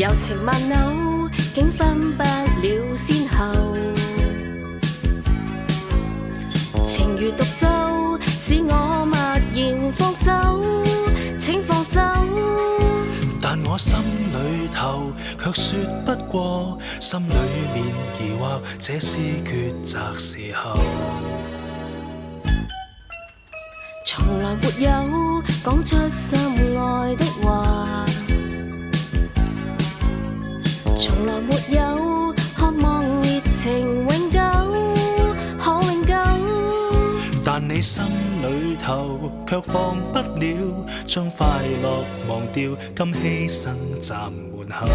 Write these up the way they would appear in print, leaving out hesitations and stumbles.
柔情萬縷，竟分不了先後。情如獨奏，使我默然放手，請放手。但我心裏頭卻說不過，心裏面疑惑，這是抉擇時候。從來沒有講出心愛的話，從來沒有渴望熱情永久，可永久。但你心裏頭卻放不了，將快樂忘掉，甘犧牲站門口，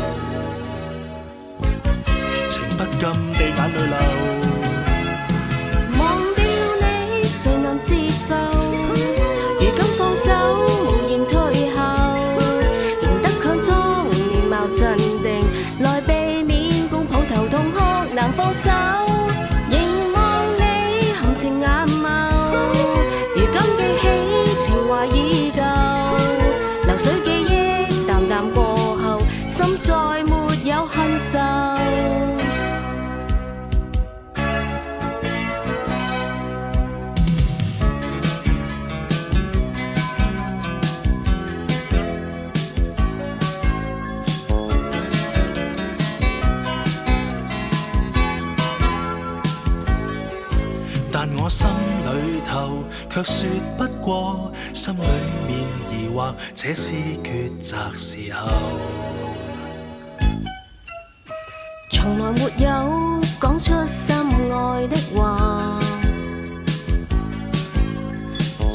情不禁地眼淚流。忘掉你，誰能接受？如今放手，無言退後，仍得強裝面貌鎮定，來避免共抱頭痛哭，難放手。凝望你含情眼眸，如今記起情懷已舊，流水記憶淡淡過後，心再沒有恨愁。但我心裏頭卻說不過，心裏面疑惑，這是抉擇時候。從來沒有講出心愛的話，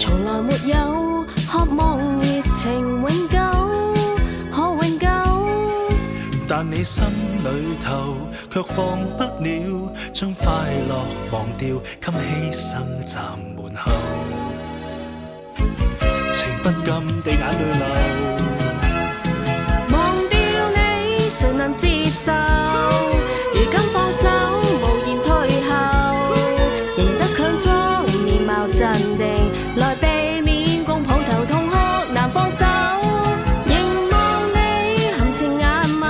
從來沒有渴望熱情永久，可永久。但你心裏頭卻放不了，將快樂忘掉，甘犧牲站門口，情不禁地眼淚流。忘掉你，誰能接受？如今放手，無言退後，仍得強裝面貌鎮定，來避免共抱頭痛哭，難放手。凝望你含情眼眸，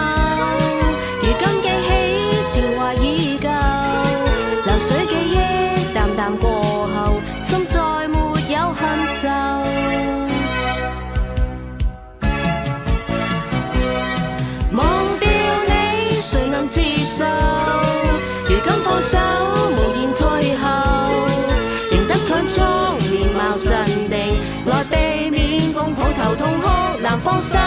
如今記起情懷已舊，流水記憶淡淡過後，心再沒有恨愁。忘掉你，誰能接受？如今放手，無言退後，仍得強裝面貌鎮定，來避免共抱頭痛哭，難放手。